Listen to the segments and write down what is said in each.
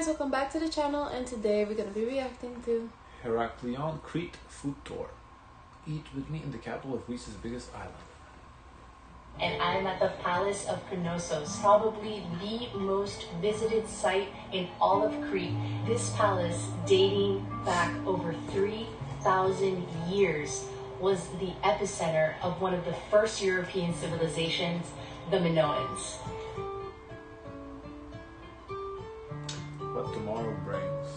guys, welcome back to the channel, and today we're going to be reacting to Heraklion CRETE Food Tour. Eat with me in the capital of Greece's biggest island. And I'm at the Palace of Knossos, probably the most visited site in all of Crete. This palace, dating back over 3,000 years, was the epicenter of one of the first European civilizations, the Minoans. What tomorrow brings.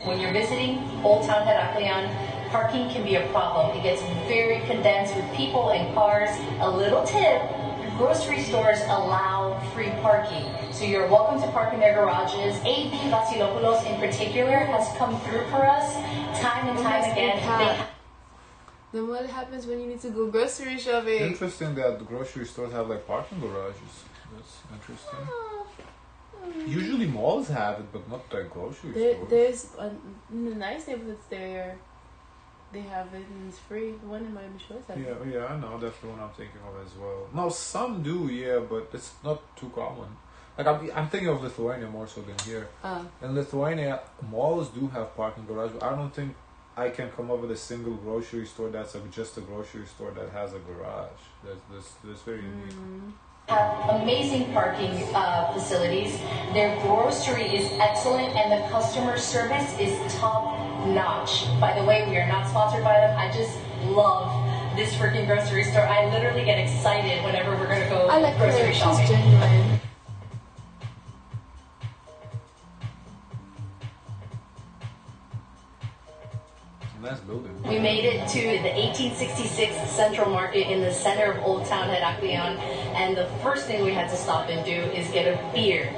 When you're visiting Old Town Heraklion, parking can be a problem. It gets very condensed with people and cars. A little tip, grocery stores allow free parking. So you're welcome to park in their garages. A.B. Vasilopoulos in particular has come through for us time and time again. Then what happens when you need to go grocery shopping? Interesting that the grocery stores have like parking garages. That's interesting. Usually malls have it, but not like grocery stores. There's in the nice neighborhoods there, they have it and it's free. The one in Miami Shores has it. Yeah, I know. That's the one I'm thinking of as well. No, some do, yeah, but it's not too common. Like I'm thinking of Lithuania more so than here. In Lithuania, malls do have parking garages. But I don't think I can come up with a single grocery store that's just a grocery store that has a garage. That's very unique. Have amazing parking facilities. Their grocery is excellent and the customer service is top notch. By the way, we are not sponsored by them. I just love this freaking grocery store. I literally get excited whenever we're gonna go grocery shopping. She's genuine. Nice building. We made it to the 1866 Central Market in the center of Old Town Heraklion, and the first thing we had to stop and do is get a beer.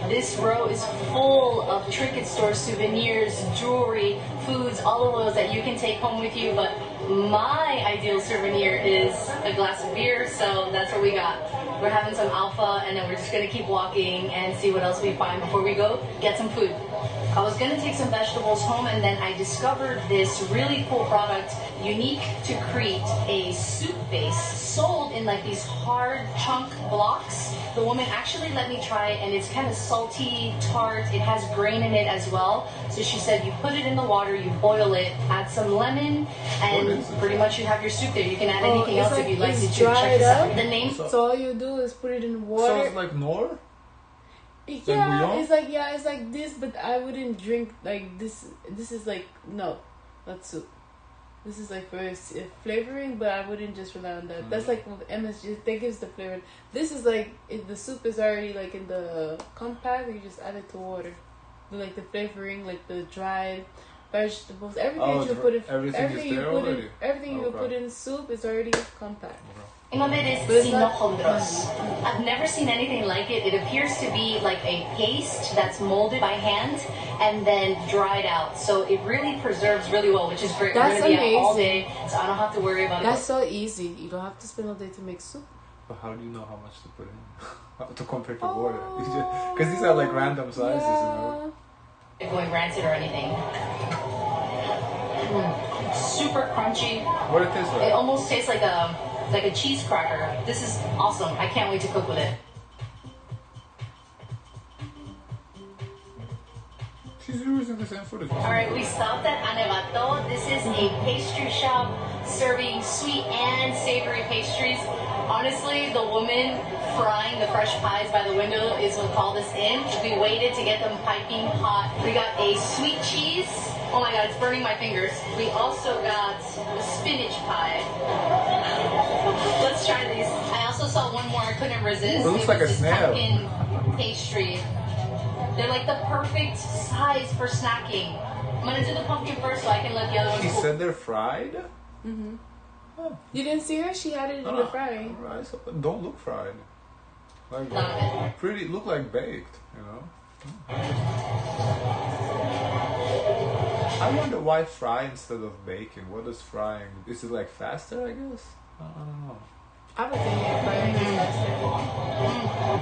This row is full of trinket stores, souvenirs, jewelry, foods, olive oils that you can take home with you, but my ideal souvenir is a glass of beer, so that's what we got. We're having some alpha, and then we're just gonna keep walking and see what else we find before we go get some food. I was gonna take some vegetables home, and then I discovered this really cool product, unique to Crete, a soup base sold in like these hard chunk blocks. The woman actually let me try it, and it's kind of salty, tart. It has grain in it as well. So she said you put it in the water, you boil it, add some lemon, and pretty much you have your soup there. You can add anything else if you'd like to. Check this out. The name. So all you do is put it in water. So it's like Nor? Yeah, it's like this, but I wouldn't drink like this. This is like no, not soup. This is like for flavoring, but I wouldn't just rely on that. That's like with MSG. That gives the flavor. This is like the soup is already like in the compact. You just add it to water. But like the flavoring, like the dried vegetables, everything you put in, everything you put in soup is already compact. The name of it is Sinochondros. I've never seen anything like it. It appears to be like a paste that's molded by hand and then dried out. So it really preserves really well, which is great. That's We're going to be out all amazing. day, so I don't have to worry about it. That's so easy. You don't have to spend all day to make soup. But how do you know how much to put in? To compare to water? Because these are like random sizes, you know? Going rancid or anything. Super crunchy. What it tastes like? It almost tastes like a cheese cracker. This is awesome. I can't wait to cook with it. She's using the same footage. Alright, we stopped at Anevato. This is a pastry shop serving sweet and savory pastries. Honestly, the woman frying the fresh pies by the window is what called us in. We waited to get them piping hot. We got a sweet cheese. Oh my god, it's burning my fingers. We also got a spinach pie. Let's try these. I also saw one more I couldn't resist. It looks like a snail. Pumpkin pastry. They're like the perfect size for snacking. I'm gonna do the pumpkin first so I can let the other ones She cool. said they're fried? Oh. You didn't see her? She had it in the frying. Right, so don't look fried. Like look like baked, you know? I wonder why fry instead of baking. What is frying? Is it like faster, I guess? I don't know. I would think frying is faster.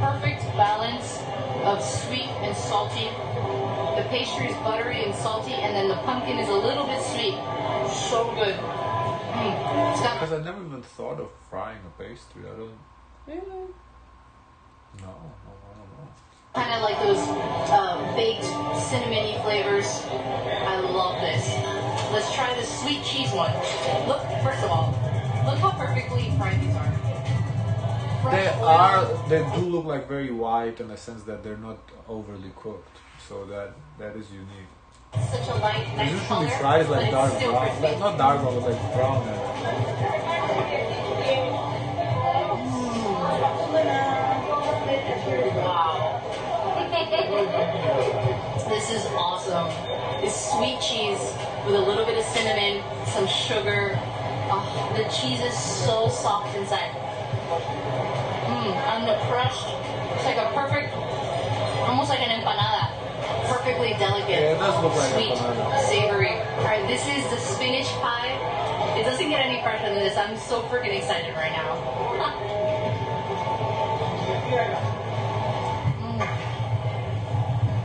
Perfect balance of sweet and salty. The pastry is buttery and salty, and then the pumpkin is a little bit sweet. So good. Because I never even thought of frying a pastry. I don't. Really? No, I don't know. Kind of like those baked cinnamony flavors. I love this. Let's try the sweet cheese one. Look, first of all, look how perfectly fried these are. They do look like very white in the sense that they're not overly cooked. So that is unique. Such a light, nice usually color, fries like dark brown, crispy. like not dark brown, but like brown. Wow. This is awesome. It's sweet cheese with a little bit of cinnamon, some sugar. Oh, the cheese is so soft inside. And the crust, it's like a perfect, almost like an empanada. Perfectly delicate, yeah, it does look like sweet, savory. Alright, this is the spinach pie. It doesn't get any fresher than this. I'm so freaking excited right now.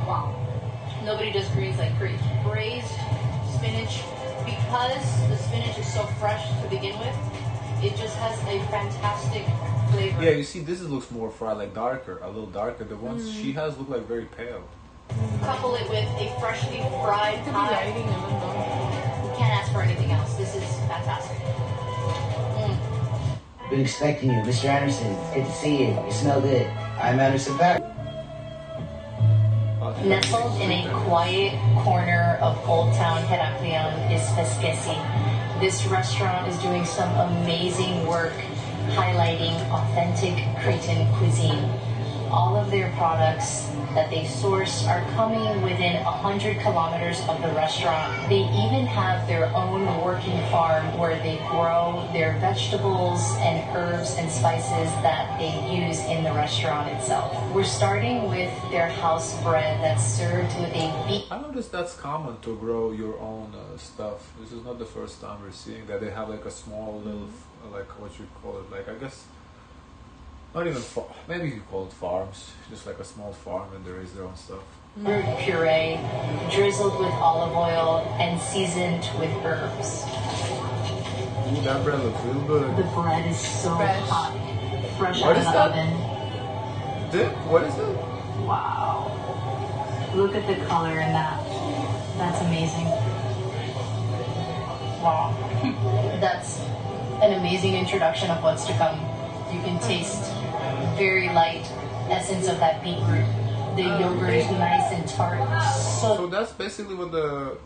Wow. Nobody does greens like Crete. Braised spinach, because the spinach is so fresh to begin with, it just has a fantastic flavor. Yeah, you see, this looks more fried, like darker, a little darker. The ones she has look like very pale. Couple it with a freshly fried pie. Lighting, I don't know. You can't ask for anything else. This is fantastic. Been expecting you, Mr. Anderson. It's good to see you. You smell good. I'm Anderson back. Nestled in a quiet corner of Old Town Heraklion is Peskesi. This restaurant is doing some amazing work highlighting authentic Cretan cuisine. All of their products that they source are coming within 100 kilometers of the restaurant. They even have their own working farm where they grow their vegetables and herbs and spices that they use in the restaurant itself. We're starting with their house bread that's served with a beef. I noticed that's common to grow your own stuff. This is not the first time we're seeing that. They have like a small little, like what you call it, like I guess, not even, maybe you call it farms, just like a small farm and they raise their own stuff. Puree, drizzled with olive oil and seasoned with herbs. Ooh, that bread looks real good. The bread is so hot, fresh What out of is the that? oven. Dip? What is it? Wow. Look at the color in that. That's amazing. Wow. That's an amazing introduction of what's to come. You can taste very light essence of that beetroot. The yogurt is nice and tart. So that's basically what the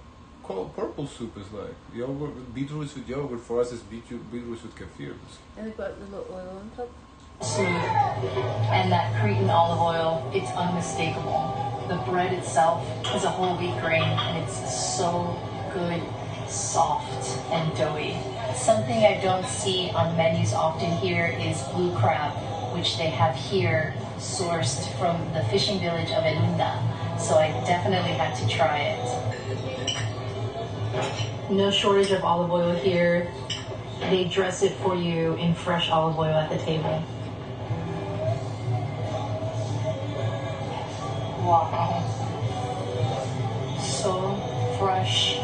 purple soup is like. Yogurt, beetroots with yogurt. For us, it's beetroots with kefir. And they put a little oil on top. Smooth. And that Cretan olive oil, it's unmistakable. The bread itself is a whole wheat grain and it's so good, soft and doughy. Something I don't see on menus often here is blue crab, which they have here sourced from the fishing village of Elunda. So I definitely had to try it. No shortage of olive oil here. They dress it for you in fresh olive oil at the table. Wow. So fresh.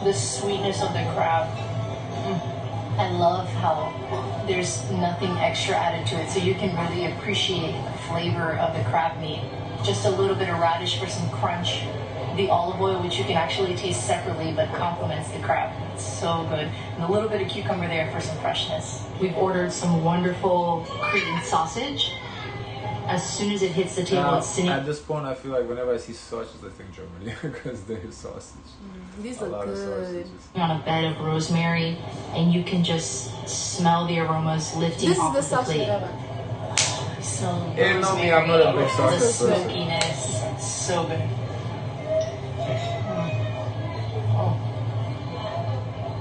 The sweetness of the crab. I love how there's nothing extra added to it, so you can really appreciate the flavor of the crab meat. Just a little bit of radish for some crunch. The olive oil, which you can actually taste separately, but complements the crab. It's so good. And a little bit of cucumber there for some freshness. We've ordered some wonderful Cretan sausage. As soon as it hits the table, it's sitting. At this point, I feel like whenever I see sausages, I think Germany because they use sausage. These look good. On a bed of rosemary, and you can just smell the aromas lifting This off is the of the plate. sausage. So Yeah, no, me, I'm not a big sausage the person. smokiness, so good.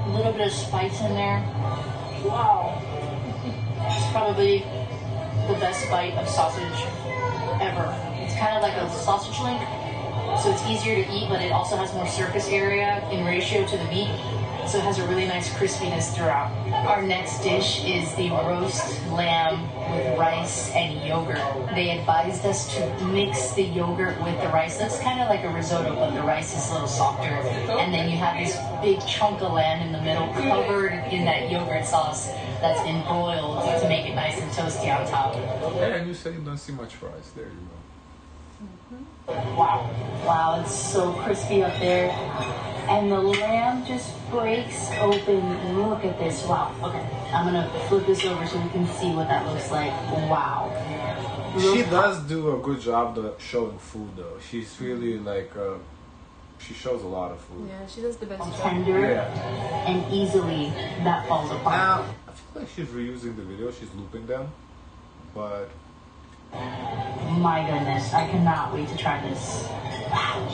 A little bit of spice in there. Wow. It's probably the best bite of sausage ever. It's kind of like a sausage link, so it's easier to eat, but it also has more surface area in ratio to the meat. so it has a really nice crispiness throughout. Our next dish is the roast lamb with rice and yogurt. They advised us to mix the yogurt with the rice. That's kind of like a risotto, but the rice is a little softer. And then you have this big chunk of lamb in the middle covered in that yogurt sauce that's been broiled to make it nice and toasty on top. Hey, and you said you don't see much fries. There you go. Wow. Wow, it's so crispy up there. And the lamb just breaks open. Look at this. Wow. Okay. I'm going to flip this over so we can see what that looks like. Wow. She does do a good job showing food, though. She's really like, she shows a lot of food. Yeah, she does the best job. Tender Yeah. and easily that falls apart. Now, I feel like she's reusing the video. She's looping them. But My goodness, I cannot wait to try this. Wow.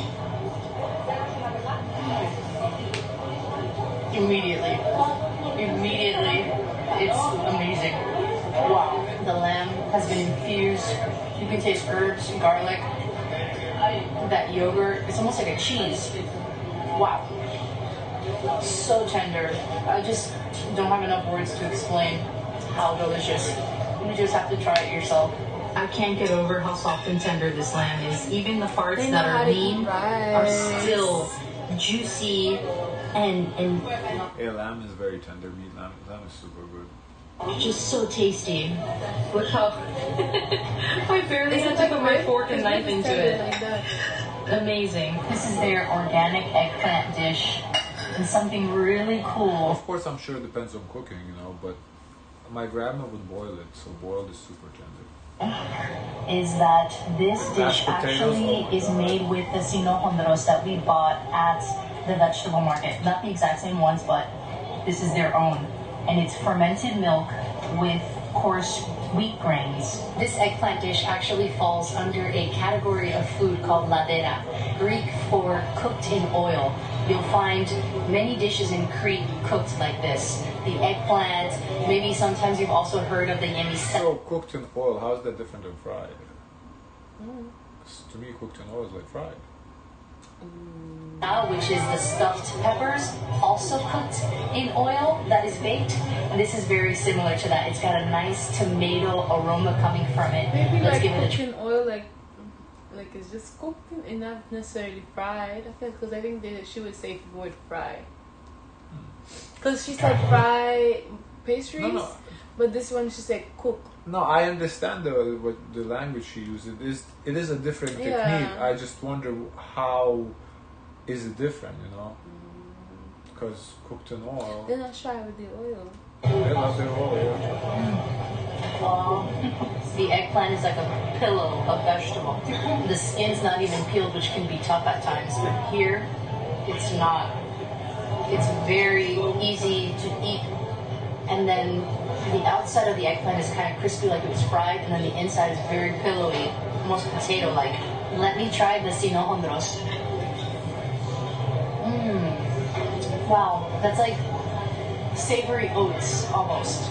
Immediately, it's amazing. Wow. The lamb has been infused. You can taste herbs, garlic, that yogurt. It's almost like a cheese. Wow. So tender. I just don't have enough words to explain how delicious. You just have to try it yourself. I can't get over how soft and tender this lamb is. Even the parts that are lean are still juicy and yeah, lamb is very tender meat. Lamb is super good. just so tasty. Look how I barely had to put my fork and knife into it. Like that. Amazing. This is their organic eggplant dish. And something really cool. Of course, I'm sure it depends on cooking, but my grandma would boil it, so boiled is super tender. Is that this dish actually is made with the sinohondros that we bought at the vegetable market. Not the exact same ones, but this is their own. And it's fermented milk with coarse wheat grains. This eggplant dish actually falls under a category of food called ladera, Greek for cooked in oil. You'll find many dishes in Crete cooked like this. The eggplant, maybe sometimes you've also heard of the yemi. So cooked in oil, how is that different than fried? 'Cause to me, cooked in oil is like fried. Which is the stuffed peppers, also cooked in oil that is baked. And this is very similar to that. It's got a nice tomato aroma coming from it. Maybe Let's like give it a cooked in oil, like it's just cooked and not necessarily fried. Because I think that she would say the word fry. Because she said fry pastries, No. but this one she said cook. No, I understand the language she uses. It is a different technique. I just wonder how is it different, Because cooked in oil. They're not shy with the oil. They love their oil, yeah. The eggplant is like a pillow of vegetable. The skin's not even peeled, which can be tough at times. But here, it's not. It's very easy to eat. And then the outside of the eggplant is kind of crispy like it was fried, and then the inside is very pillowy, almost potato-like. Let me try the sinohondros. Wow, that's like savory oats almost.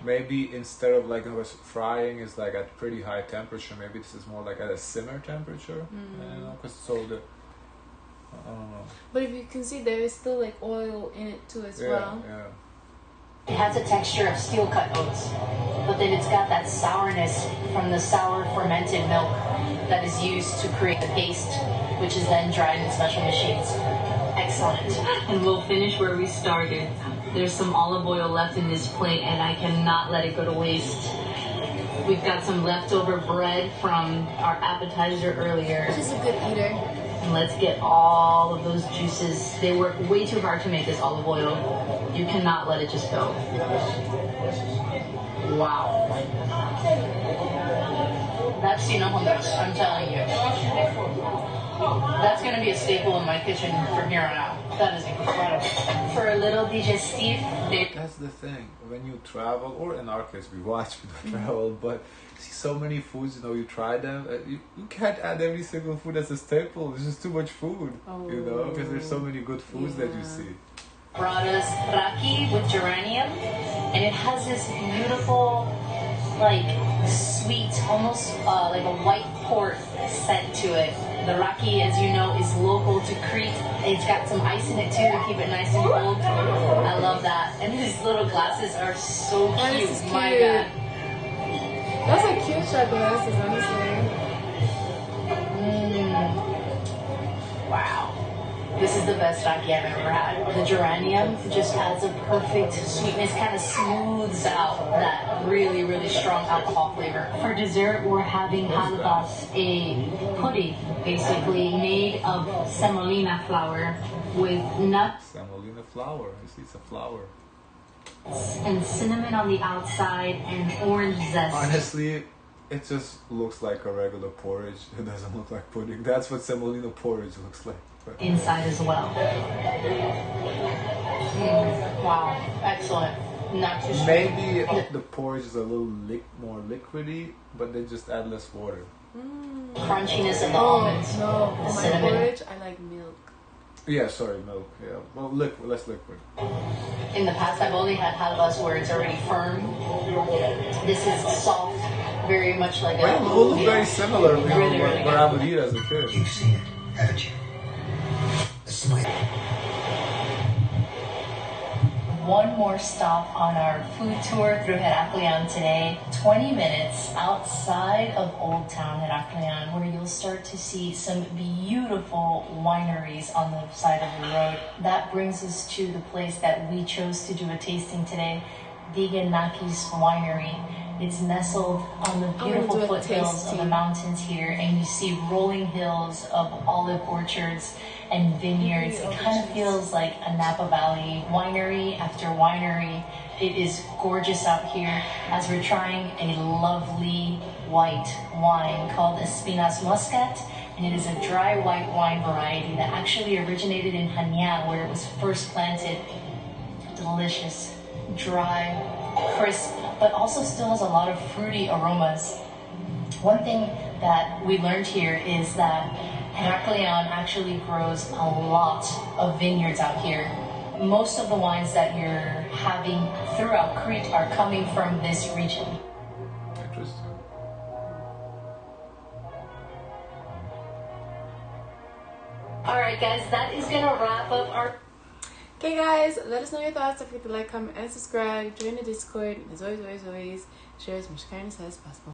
Maybe instead of like frying is like at pretty high temperature, maybe this is more like at a simmer temperature. Because I don't know. But if you can see, there is still like oil in it too as well. Yeah. It has a texture of steel-cut oats, but then it's got that sourness from the sour fermented milk that is used to create the paste, which is then dried in special machines. Excellent. And we'll finish where we started. There's some olive oil left in this plate, and I cannot let it go to waste. We've got some leftover bread from our appetizer earlier. She's a good eater. And let's get all of those juices. They work way too hard to make this olive oil. You cannot let it just go. Wow. That's sinohondros, I'm telling you. That's going to be a staple in my kitchen from here on out. That is incredible. For a little digestif, that's the thing. When you travel, or in our case, we watch, we don't travel, but see so many foods, you try them. You can't add every single food as a staple. It's just too much food, because there's so many good foods that you see. Brought us raki with geranium, and it has this beautiful like sweet, almost like a white port scent to it. The raki, as you know, is local to Crete. It's got some ice in it too to keep it nice and cold. I love that. And these little glasses are so cute. Cute. My God. Those are cute shot glasses, honestly. Wow. This is the best raki I've ever had. The geranium just adds a perfect sweetness, kind of smooths out that really, really strong alcohol flavor. For dessert, we're having halvas, a pudding, basically made of semolina flour with nuts. Semolina flour. I see it's a flour. And cinnamon on the outside and orange zest. Honestly, it just looks like a regular porridge. It doesn't look like pudding. That's what semolina porridge looks like. Inside as well. Wow, excellent. Not too strong. Maybe the porridge is a little more liquidy, but they just add less water. Crunchiness of the almonds. No, the my cinnamon. porridge, I like milk. Yeah, sorry, milk. Yeah, well, less liquid. In the past, I've only had halvas where it's already firm. This is soft, very much like Well, they all look very similar to Really, what I would eat as a kid. You've seen it, haven't you? The smile. One more stop on our food tour through Heraklion today. 20 minutes outside of Old Town Heraklion, where you'll start to see some beautiful wineries on the side of the road. That brings us to the place that we chose to do a tasting today, Digenakis Winery. It's nestled on the beautiful foothills of the mountains here, and you see rolling hills of olive orchards and vineyards. It kind of feels like a Napa Valley winery after winery. It is gorgeous out here as we're trying a lovely white wine called Espinas Muscat, and it is a dry white wine variety that actually originated in Hanya, where it was first planted. Delicious, dry, crisp, but also still has a lot of fruity aromas. One thing that we learned here is that Heraklion actually grows a lot of vineyards out here. Most of the wines that you're having throughout Crete are coming from this region. Interesting. Alright guys, that is gonna wrap up our... Okay guys, let us know your thoughts. Don't forget to like, comment, and subscribe. Join the Discord. As always, share as much kindness as possible.